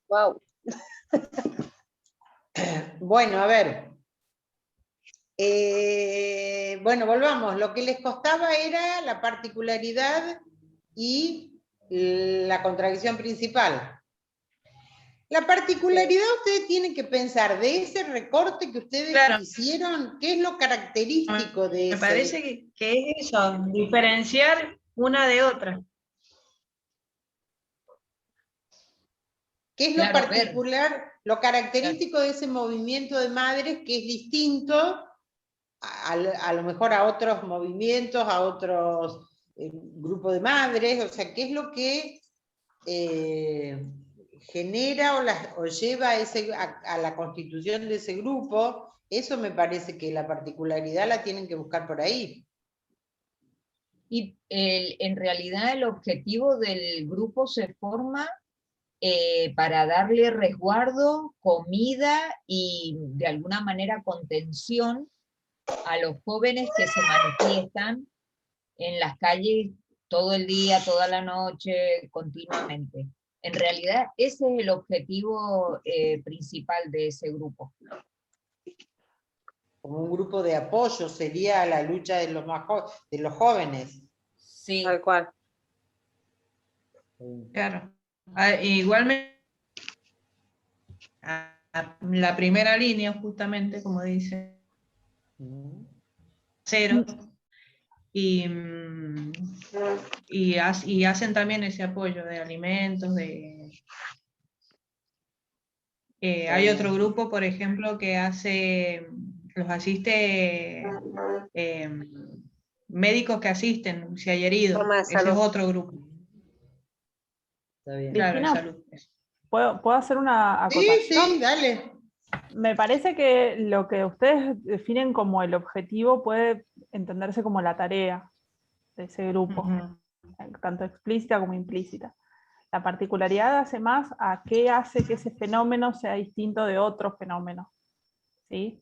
Wow. Bueno, a ver. Bueno, volvamos. Lo que les costaba era la particularidad y la contradicción principal. La particularidad ustedes tienen que pensar de ese recorte que ustedes hicieron, ¿qué es lo característico de ese? Me parece que es eso, diferenciar una de otra. ¿Qué es lo particular, lo característico de ese movimiento de madres que es distinto a lo mejor a otros movimientos, a otros grupos de madres? O sea, ¿qué es lo que genera o lleva a la constitución de ese grupo? Eso me parece que la particularidad la tienen que buscar por ahí. Y en realidad el objetivo del grupo se forma para darle resguardo, comida y de alguna manera contención a los jóvenes que se manifiestan en las calles todo el día, toda la noche, continuamente. En realidad ese es el objetivo principal de ese grupo. Como un grupo de apoyo sería la lucha de los jóvenes. Sí. Tal cual. Claro. Igualmente, la primera línea, justamente, como dice, cero, y hacen también ese apoyo de alimentos, hay otro grupo, por ejemplo, que los asiste médicos que asisten, si hay heridos, ese es otro grupo. Está bien. Claro, de Cristina, salud. ¿puedo hacer una acotación? Sí, dale. Me parece que lo que ustedes definen como el objetivo puede entenderse como la tarea de ese grupo, tanto explícita como implícita. La particularidad hace más a qué hace que ese fenómeno sea distinto de otros fenómenos, ¿sí?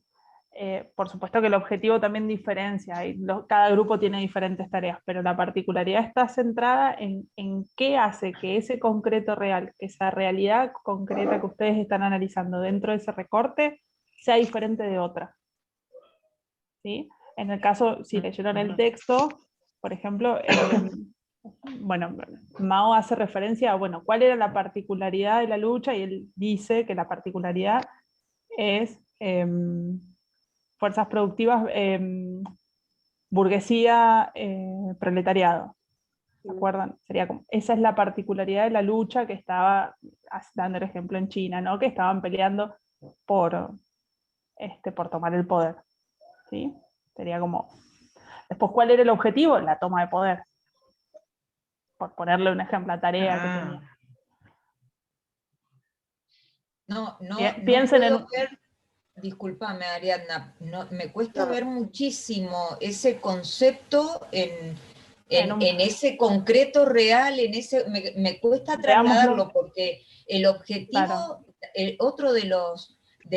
Por supuesto que el objetivo también diferencia, y cada grupo tiene diferentes tareas, pero la particularidad está centrada en qué hace que ese concreto real, que esa realidad concreta que ustedes están analizando dentro de ese recorte, sea diferente de otra. ¿Sí? En el caso, si leyeron el texto, por ejemplo, bueno, Mao hace referencia a, bueno, cuál era la particularidad de la lucha, y él dice que la particularidad es fuerzas productivas, burguesía, proletariado. ¿Se acuerdan? Sería como, esa es la particularidad de la lucha que estaba, dando el ejemplo en China, ¿no? Que estaban peleando por tomar el poder. ¿Sí? Sería como... Después, ¿cuál era el objetivo? La toma de poder. Por ponerle un ejemplo, la tarea que tenía. No Piensen puedo ver, discúlpame Ariadna, me cuesta ver muchísimo ese concepto en ese concreto real, me cuesta trasladarlo, porque el objetivo, otro de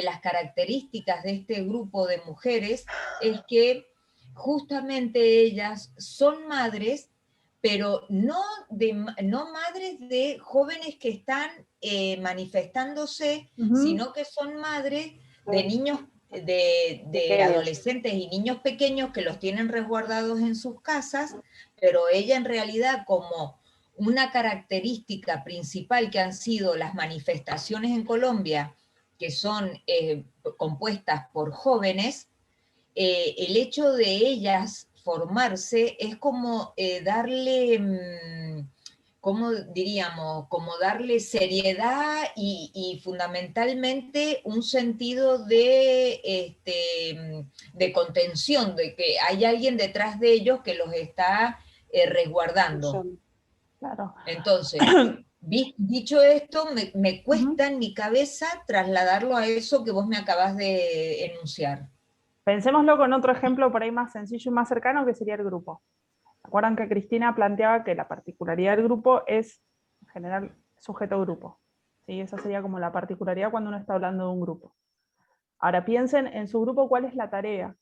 las características de este grupo de mujeres es que justamente ellas son madres, pero no madres de jóvenes que están manifestándose, sino que son madres de niños, de adolescentes y niños pequeños que los tienen resguardados en sus casas, pero ella en realidad, como una característica principal que han sido las manifestaciones en Colombia, que son compuestas por jóvenes, el hecho de ellas formarse es como darle, ¿cómo diríamos? Como darle seriedad y fundamentalmente un sentido de contención, de que hay alguien detrás de ellos que los está resguardando. Claro. Entonces, dicho esto, me cuesta en mi cabeza trasladarlo a eso que vos me acabas de enunciar. Pensémoslo con otro ejemplo por ahí más sencillo y más cercano, que sería el grupo. ¿Acuerdan que Cristina planteaba que la particularidad del grupo es, en general, sujeto-grupo? ¿Sí? Esa sería como la particularidad cuando uno está hablando de un grupo. Ahora piensen en su grupo, ¿cuál es la tarea?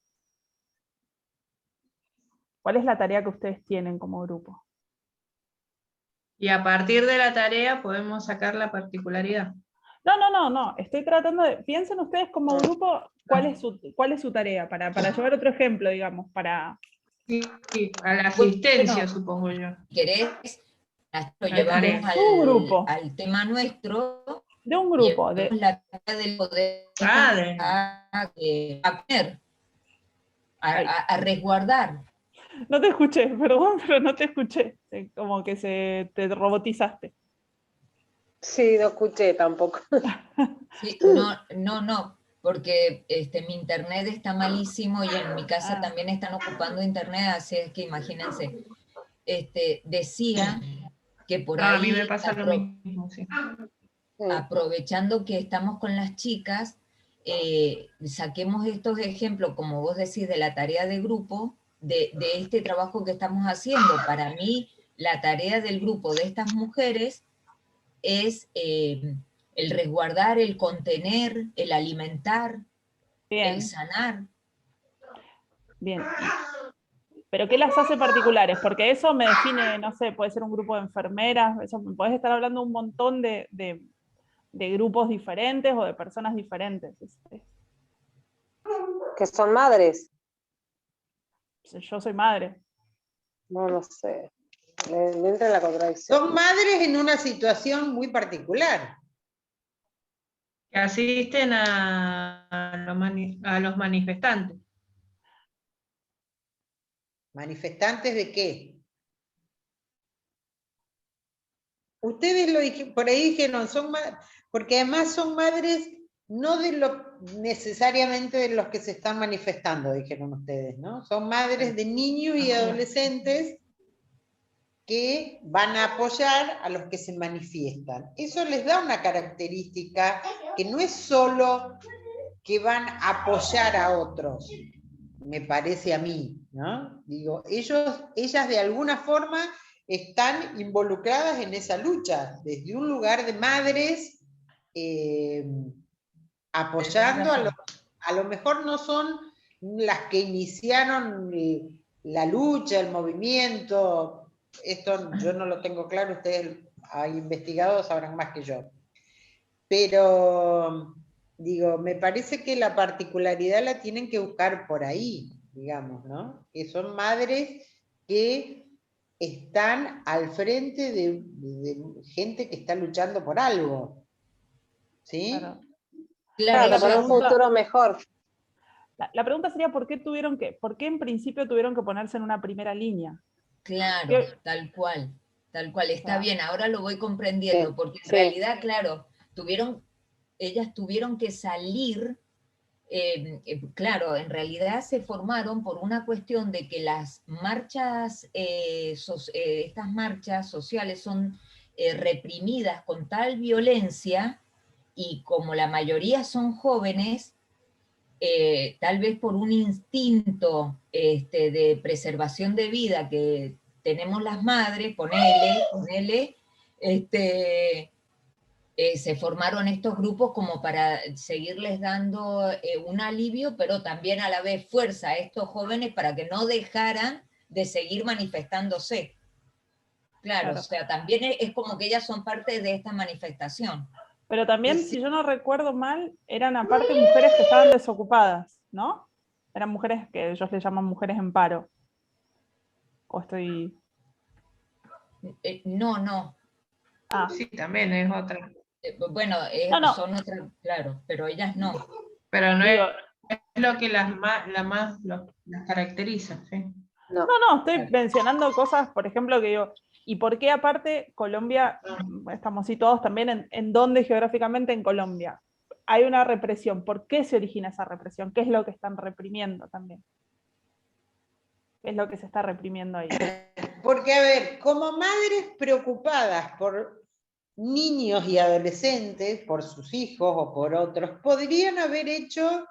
¿Cuál es la tarea que ustedes tienen como grupo? Y a partir de la tarea podemos sacar la particularidad. No, estoy tratando de, piensen ustedes como grupo, ¿cuál es su tarea? Para llevar otro ejemplo, digamos, para... Sí, a la asistencia, Bueno, supongo yo. Si querés, lo La llevamos tarea. Un grupo. al tema nuestro, De un grupo, llevamos la tarea del poder a comer, a resguardar. No te escuché, perdón, pero no te escuché. Como que te robotizaste. Sí, no escuché tampoco. Sí, no, porque mi internet está malísimo y en mi casa también están ocupando internet, así es que imagínense. Decía que por No, ahí, a mí me pasa lo mismo, sí. aprovechando que estamos con las chicas, saquemos estos ejemplos, como vos decís, de la tarea de grupo, de este trabajo que estamos haciendo. Para mí, la tarea del grupo de estas mujeres es el resguardar, el contener, el alimentar, Bien, el sanar. bien. ¿Pero qué las hace particulares? Porque eso me define, no sé, puede ser un grupo de enfermeras, eso, me podés estar hablando un montón de grupos diferentes o de personas diferentes. Que son madres. Yo soy madre. No sé. Le entra la contradicción. Son madres en una situación muy particular. Que asisten a los manifestantes. ¿Manifestantes de qué? Ustedes lo dijeron, por ahí dijeron, porque además son madres no necesariamente de los que se están manifestando, dijeron ustedes, ¿no? Son madres de niños y adolescentes que van a apoyar a los que se manifiestan. Eso les da una característica que no es solo que van a apoyar a otros, me parece a mí, ¿no? Digo, ellas de alguna forma están involucradas en esa lucha, desde un lugar de madres, apoyando a lo mejor no son las que iniciaron la lucha, el movimiento, esto yo no lo tengo claro, ustedes investigados sabrán más que yo, pero digo, me parece que la particularidad la tienen que buscar por ahí, digamos, ¿no? Que son madres que están al frente de gente que está luchando por algo, ¿sí? Claro, por un futuro mejor. La pregunta sería ¿por qué en principio tuvieron que ponerse en una primera línea? Claro, tal cual, está bien, ahora lo voy comprendiendo, Sí, porque en sí. realidad, claro, ellas tuvieron que salir, claro, en realidad se formaron por una cuestión de que las marchas, estas marchas sociales son reprimidas con tal violencia, y como la mayoría son jóvenes, tal vez por un instinto de preservación de vida que tenemos las madres, ponele, se formaron estos grupos como para seguirles dando un alivio, pero también a la vez fuerza a estos jóvenes para que no dejaran de seguir manifestándose. Claro, o sea, también es como que ellas son parte de esta manifestación. Pero también, si yo no recuerdo mal, eran aparte mujeres que estaban desocupadas, ¿no? Eran mujeres que ellos le llaman mujeres en paro. ¿O estoy...? No. Sí, también es otra. Bueno, No. son otras, claro, pero ellas no. Pero no Digo, es lo que las caracteriza, ¿sí? No, estoy mencionando cosas, por ejemplo, que digo, ¿y por qué aparte Colombia, estamos situados también en dónde geográficamente en Colombia? Hay una represión, ¿por qué se origina esa represión? ¿Qué es lo que están reprimiendo también? ¿Qué es lo que se está reprimiendo ahí? Porque, a ver, como madres preocupadas por niños y adolescentes, por sus hijos o por otros, podrían haber hecho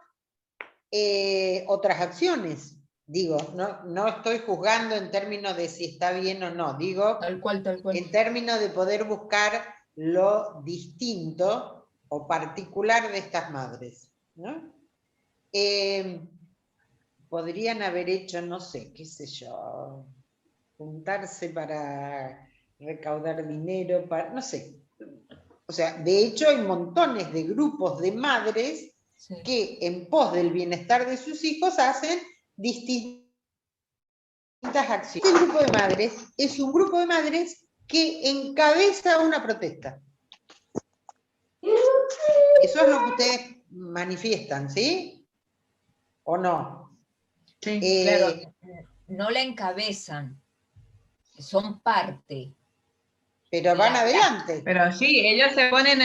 otras acciones. Digo, no estoy juzgando en términos de si está bien o no, digo, Tal cual. en términos de poder buscar lo distinto o particular de estas madres, ¿no? Podrían haber hecho, no sé, qué sé yo, juntarse para recaudar dinero para, no sé. O sea, de hecho hay montones de grupos de madres Sí. que en pos del bienestar de sus hijos hacen distintas acciones. Este grupo de madres es un grupo de madres que encabeza una protesta. Eso es lo que ustedes manifiestan, ¿sí? ¿O no? Sí. Claro, no la encabezan, son parte. Pero van adelante. Pero sí, ellos se ponen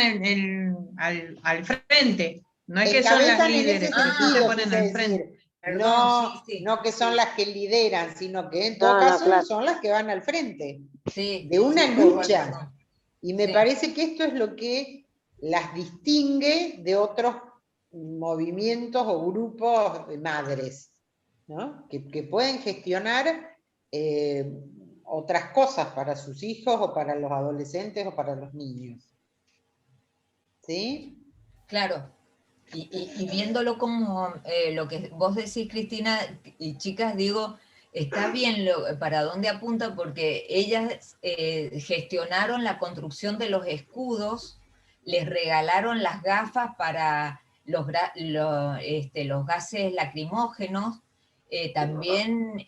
al frente. No es que son las Encabezan en ese líderes, pero sí se sentido, ponen quise al frente. decir. Perdón, No, sí, sí, no que son sí. las que lideran, sino que en todo No, no, caso claro. son las que van al frente Sí, de una sí, tal cual, lucha. perdón. Y me Sí. parece que esto es lo que las distingue de otros movimientos o grupos de madres, ¿no? Que pueden gestionar otras cosas para sus hijos o para los adolescentes o para los niños. ¿Sí? Claro, y viéndolo como lo que vos decís, Cristina, y chicas, digo, está bien para dónde apunta, porque ellas gestionaron la construcción de los escudos, les regalaron las gafas para los gases lacrimógenos, también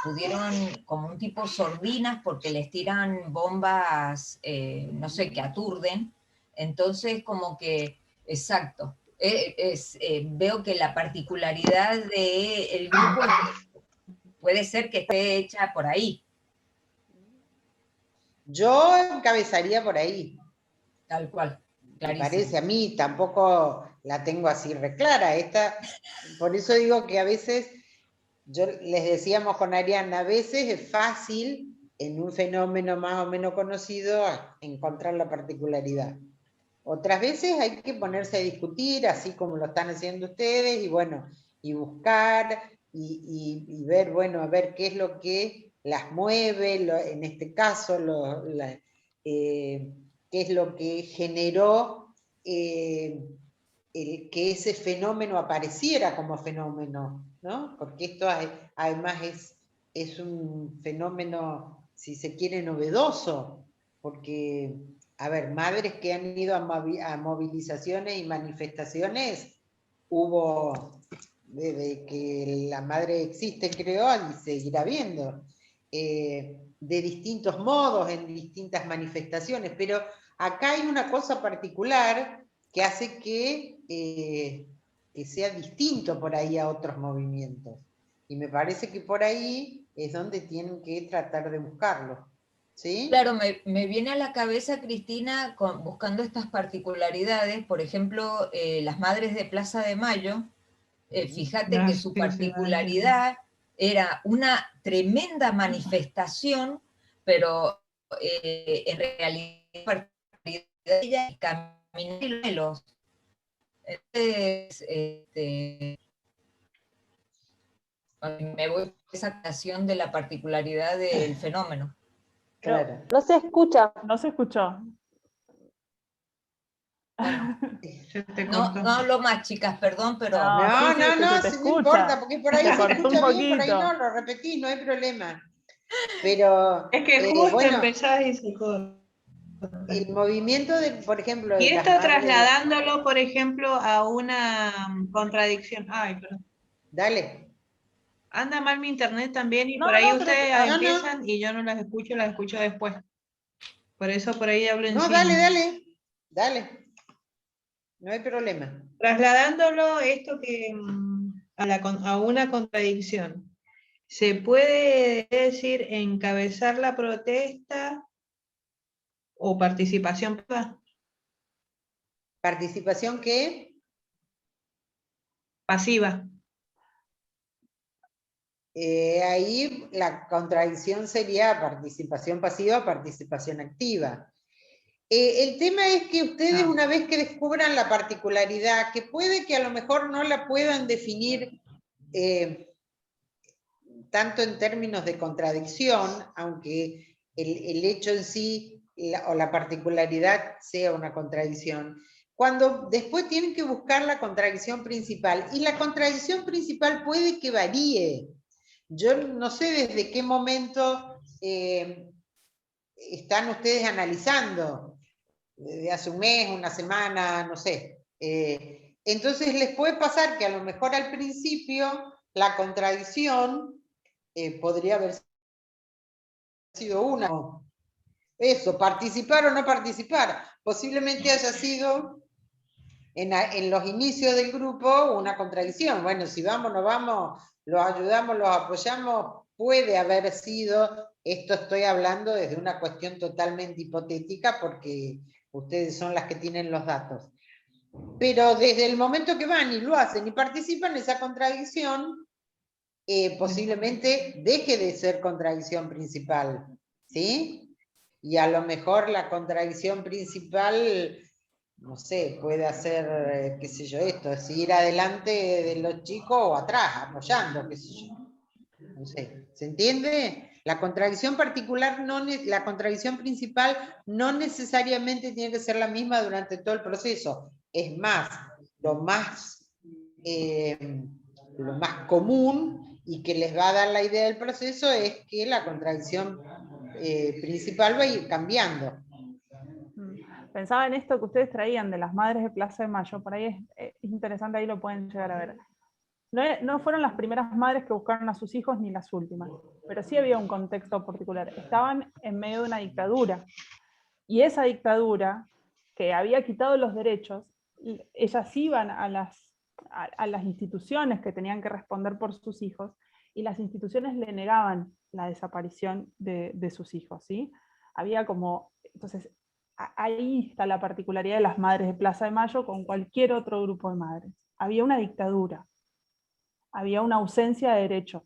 pudieron, como un tipo sordinas, porque les tiran bombas, no sé, que aturden. Entonces, como que, exacto, veo que la particularidad del grupo puede ser que esté hecha por ahí. Yo encabezaría por ahí. Tal cual, Me clarísimo. parece a mí, tampoco la tengo así reclara. Por eso digo que a veces, yo les decíamos con Ariana, a veces es fácil en un fenómeno más o menos conocido encontrar la particularidad. Otras veces hay que ponerse a discutir, así como lo están haciendo ustedes, y bueno, y buscar, y ver, bueno, a ver qué es lo que las mueve, en este caso, qué es lo que generó que ese fenómeno apareciera como fenómeno, ¿no? Porque esto además es un fenómeno, si se quiere, novedoso, porque, a ver, madres que han ido a movilizaciones y manifestaciones, hubo desde que la madre existe, creo, y seguirá viendo, de distintos modos, en distintas manifestaciones, pero acá hay una cosa particular que hace que sea distinto por ahí a otros movimientos. Y me parece que por ahí es donde tienen que tratar de buscarlo. ¿Sí? Claro, me viene a la cabeza, Cristina, buscando estas particularidades, por ejemplo, las madres de Plaza de Mayo, fíjate que su particularidad era una tremenda manifestación, pero en realidad ella caminó. Entonces, me voy a esa acción de la particularidad del fenómeno. Claro. No se escucha. No se escuchó. Bueno, Se te no cortó. hablo más, chicas, perdón, pero... No, sí, sí, es que se te No escucha. importa, porque por ahí Se se cortó un escucha bien, por ahí poquito. no, lo repetís, no hay problema. Pero, Es que justo bueno, empezás y se corta. el movimiento, por ejemplo, Y de las esto madres... trasladándolo, por ejemplo, a una contradicción. Ay, perdón. Dale. Anda mal mi internet también y No, por ahí no, pero ustedes no, no. empiezan y yo no las escucho después. Por eso por ahí hablo No, encima. dale. No hay problema. Trasladándolo esto que a una contradicción. ¿Se puede decir encabezar la protesta o participación? ¿Participación qué? Pasiva. Ahí la contradicción sería participación pasiva, participación activa. El tema es que ustedes, una vez que descubran la particularidad, que puede que a lo mejor no la puedan definir tanto en términos de contradicción, aunque el hecho en sí o la particularidad sea una contradicción, cuando después tienen que buscar la contradicción principal, y la contradicción principal puede que varíe. Yo no sé desde qué momento están ustedes analizando desde hace un mes, una semana, no sé. Entonces les puede pasar que a lo mejor al principio la contradicción podría haber sido una. Eso, participar o no participar. Posiblemente haya sido en los inicios del grupo una contradicción. Bueno, si vamos, no vamos, los ayudamos, los apoyamos, puede haber sido, esto estoy hablando desde una cuestión totalmente hipotética porque ustedes son las que tienen los datos. Pero desde el momento que van y lo hacen y participan, esa contradicción posiblemente deje de ser contradicción principal, ¿sí? Y a lo mejor la contradicción principal, no sé, puede hacer, qué sé yo, esto, si ir adelante de los chicos o atrás, apoyando, qué sé yo. No sé, ¿se entiende? La contradicción particular, la contradicción principal no necesariamente tiene que ser la misma durante todo el proceso. Es más, lo más común y que les va a dar la idea del proceso es que la contradicción principal va a ir cambiando. Pensaba en esto que ustedes traían de las madres de Plaza de Mayo, por ahí es interesante, ahí lo pueden llegar a ver. No fueron las primeras madres que buscaron a sus hijos ni las últimas, pero sí había un contexto particular. Estaban en medio de una dictadura, y esa dictadura, que había quitado los derechos, ellas iban a las instituciones que tenían que responder por sus hijos, y las instituciones le negaban la desaparición de sus hijos, ¿sí? Había como, entonces, ahí está la particularidad de las madres de Plaza de Mayo con cualquier otro grupo de madres. Había una dictadura, había una ausencia de derecho.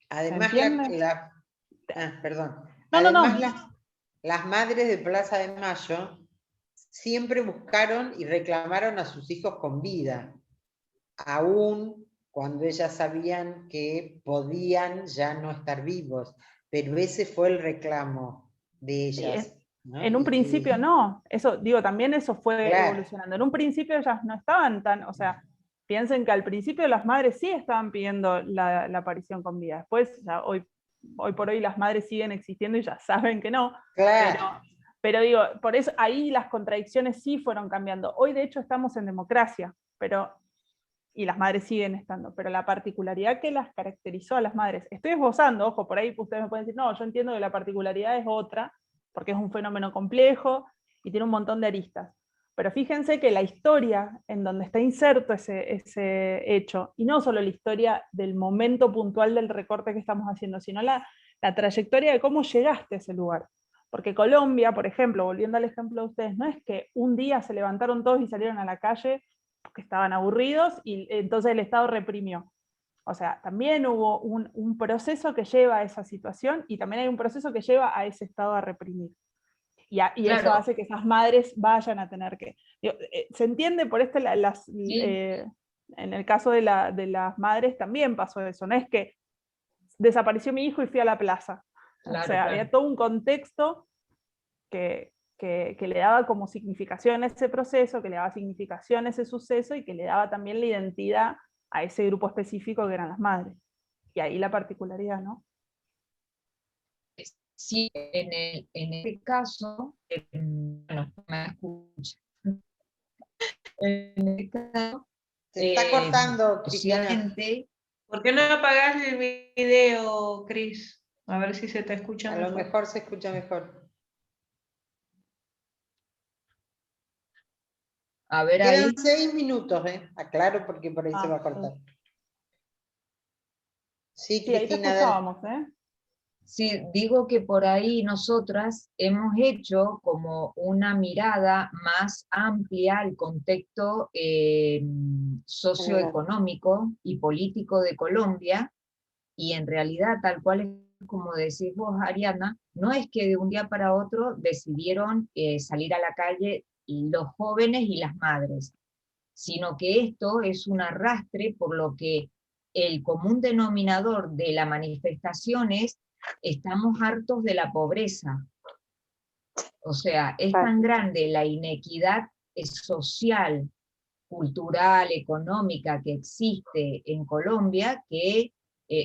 Además, perdón. No, Además, no. las madres de Plaza de Mayo siempre buscaron y reclamaron a sus hijos con vida, aún cuando ellas sabían que podían ya no estar vivos, pero ese fue el reclamo de ellas. Sí, ¿no? en un principio no, eso, digo, también eso fue Claro. evolucionando. En un principio ellas no estaban tan, o sea, piensen que al principio las madres sí estaban pidiendo la aparición con vida. Después, ya hoy por hoy las madres siguen existiendo y ya saben que no. Claro. Pero digo, por eso ahí las contradicciones sí fueron cambiando. Hoy de hecho estamos en democracia, y las madres siguen estando, pero la particularidad que las caracterizó a las madres, estoy esbozando, ojo, por ahí ustedes me pueden decir, no, yo entiendo que la particularidad es otra, porque es un fenómeno complejo y tiene un montón de aristas. Pero fíjense que la historia en donde está inserto ese hecho, y no solo la historia del momento puntual del recorte que estamos haciendo, sino la trayectoria de cómo llegaste a ese lugar. Porque Colombia, por ejemplo, volviendo al ejemplo de ustedes, no es que un día se levantaron todos y salieron a la calle porque estaban aburridos y entonces el Estado reprimió. O sea, también hubo un proceso que lleva a esa situación y también hay un proceso que lleva a ese Estado a reprimir. Y Claro. eso hace que esas madres vayan a tener que... ¿Se entiende? Por esto Sí. en el caso de las madres también pasó eso. No es que desapareció mi hijo y fui a la plaza. Claro, o sea, había todo un contexto que le daba como significación a ese proceso, que le daba significación a ese suceso y que le daba también la identidad a ese grupo específico que eran las madres. Y ahí la particularidad, ¿no? Sí, en este caso, bueno, me escucha. En este caso, Se está cortando, Cristina. socialmente, ¿Por qué no apagás el video, Cris? A ver si se te escucha A mejor. lo mejor se escucha mejor. a ver ahí. Quedan 6 minutos, aclaro porque por ahí se va a cortar. Sí, Sí, ahí te Cristina, escuchábamos, Sí, digo que por ahí nosotras hemos hecho como una mirada más amplia al contexto socioeconómico y político de Colombia, y en realidad, tal cual es como decís vos, Ariana, no es que de un día para otro decidieron salir a la calle los jóvenes y las madres, sino que esto es un arrastre, por lo que el común denominador de la manifestación es: estamos hartos de la pobreza. O sea, es tan grande la inequidad social, cultural, económica que existe en Colombia, que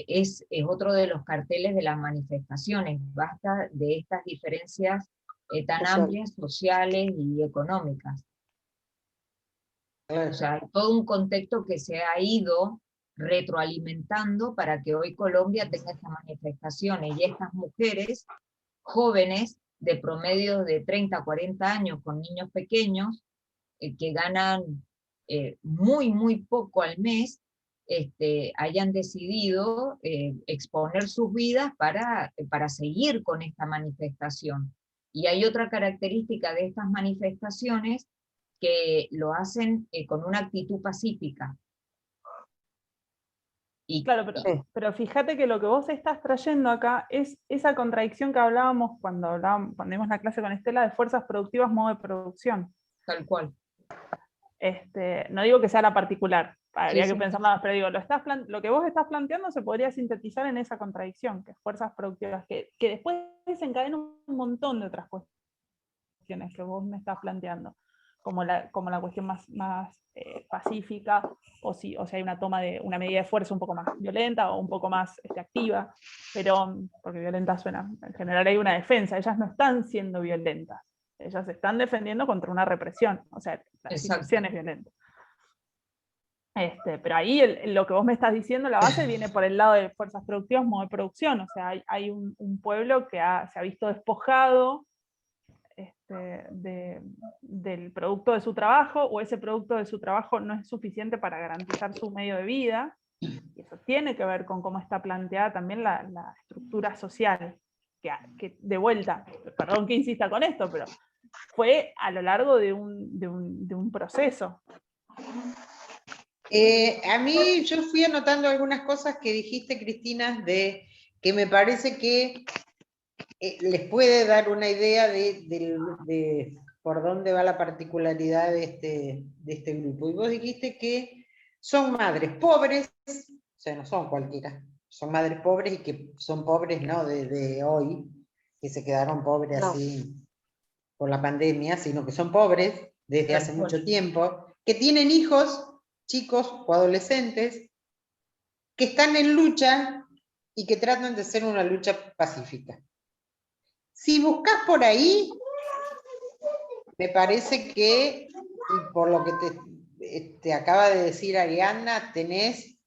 es otro de los carteles de las manifestaciones. Basta de estas diferencias tan Social. amplias, sociales y económicas. Claro. O sea, hay todo un contexto que se ha ido retroalimentando para que hoy Colombia tenga estas manifestaciones, y estas mujeres jóvenes de promedio de 30 a 40 años con niños pequeños que ganan muy poco al mes, hayan decidido exponer sus vidas para seguir con esta manifestación. Y hay otra característica de estas manifestaciones, que lo hacen con una actitud pacífica. Y, Claro, pero fíjate que lo que vos estás trayendo acá es esa contradicción que hablábamos cuando dimos la clase con Estela de fuerzas productivas, modo de producción. tal cual. No digo que sea la particular, habría Sí, que sí. pensar nada, pero digo, lo que vos estás planteando se podría sintetizar en esa contradicción, que es fuerzas productivas, que después desencadena un montón de otras cuestiones que vos me estás planteando, como la cuestión más pacífica, o si hay una toma de una medida de fuerza un poco más violenta o un poco más activa, pero, porque violenta suena, en general hay una defensa, ellas no están siendo violentas, ellas se están defendiendo contra una represión, o sea, la Exacto. situación es violenta. Pero ahí lo que vos me estás diciendo, la base viene por el lado de fuerzas productivas, modo de producción, o sea, hay un pueblo que se ha visto despojado del producto de su trabajo, o ese producto de su trabajo no es suficiente para garantizar su medio de vida, y eso tiene que ver con cómo está planteada también la estructura social, que de vuelta, perdón que insista con esto, pero fue a lo largo de un proceso. A mí yo fui anotando algunas cosas que dijiste, Cristina, que me parece que les puede dar una idea de por dónde va la particularidad de este grupo. Y vos dijiste que son madres pobres, o sea, no son cualquiera, son madres pobres, y que son pobres no de hoy, que se quedaron pobres No. así por la pandemia, sino que son pobres desde hace mucho tiempo, que tienen hijos, chicos o adolescentes, que están en lucha y que tratan de hacer una lucha pacífica. Si buscas por ahí, me parece que, y por lo que te acaba de decir Ariadna, tenés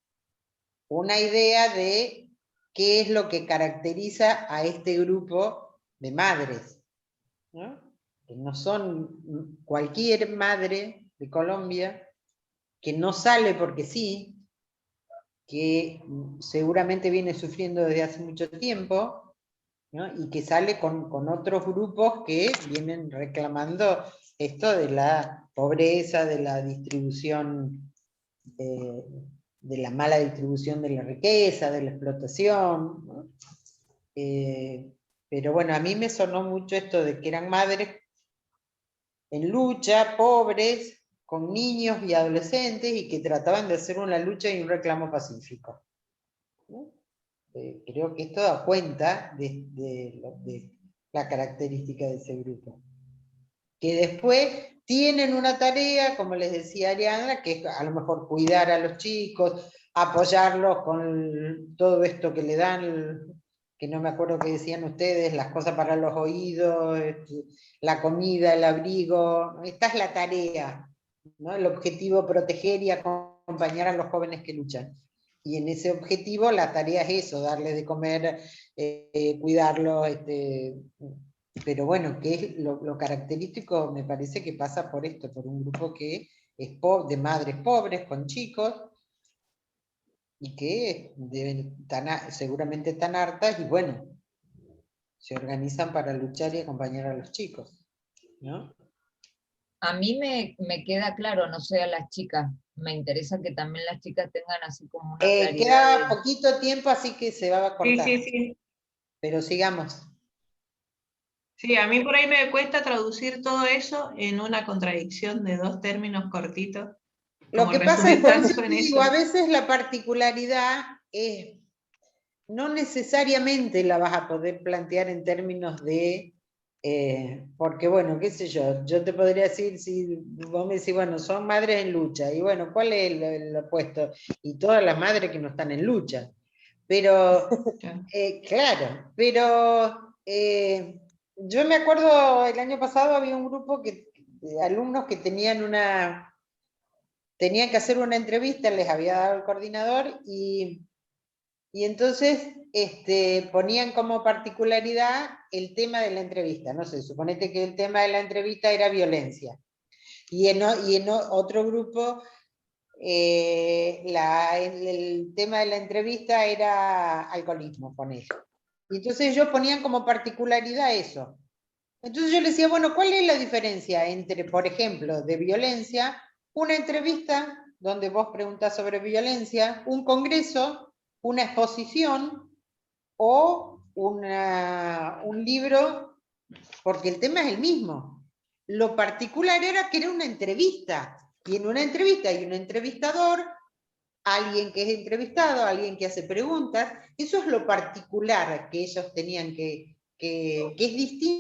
una idea de qué es lo que caracteriza a este grupo de madres, ¿no? Que no son cualquier madre de Colombia, que no sale porque sí, que seguramente viene sufriendo desde hace mucho tiempo, ¿no? Y que sale con otros grupos que vienen reclamando esto de la pobreza, de la distribución, de la mala distribución de la riqueza, de la explotación, ¿no? Pero bueno, a mí me sonó mucho esto de que eran madres en lucha, pobres, con niños y adolescentes, y que trataban de hacer una lucha y un reclamo pacífico, ¿no? Creo que esto da cuenta de la característica de ese grupo. Que después tienen una tarea, como les decía Ariana, que es a lo mejor cuidar a los chicos, apoyarlos con todo esto que le dan, que no me acuerdo qué decían ustedes, las cosas para los oídos, la comida, el abrigo. Esta es la tarea, ¿no? El objetivo, proteger y acompañar a los jóvenes que luchan. Y en ese objetivo la tarea es eso, darles de comer, cuidarlos, pero bueno, que es lo característico, me parece que pasa por esto, por un grupo que es de madres pobres con chicos, y que deben seguramente tan hartas, y bueno, se organizan para luchar y acompañar a los chicos, ¿no? A mí me queda claro, no sé, a las chicas, me interesa que también las chicas tengan así como una claridad. Queda poquito tiempo, así que se va a cortar. Sí. Pero sigamos. Sí, a mí por ahí me cuesta traducir todo eso en una contradicción de dos términos cortitos. Lo Como que pasa es resumen que eso. a veces la particularidad es, no necesariamente la vas a poder plantear en términos de, porque bueno, qué sé yo te podría decir, si vos me decís, bueno, son madres en lucha, y bueno, ¿cuál es el opuesto? Y todas las madres que no están en lucha. Pero, Claro. claro, pero yo me acuerdo el año pasado había un grupo de alumnos que tenían que hacer una entrevista, les había dado el coordinador y entonces ponían como particularidad el tema de la entrevista. No sé, suponete que el tema de la entrevista era violencia. Y en otro grupo el tema de la entrevista era alcoholismo, ponele. Y entonces ellos ponían como particularidad eso. Entonces yo les decía, bueno, ¿cuál es la diferencia entre, por ejemplo, de violencia, una entrevista donde vos preguntás sobre violencia, un congreso, una exposición o un libro? Porque el tema es el mismo. Lo particular era que era una entrevista, y en una entrevista hay un entrevistador, alguien que es entrevistado, alguien que hace preguntas. Eso es lo particular que ellos tenían que es distinto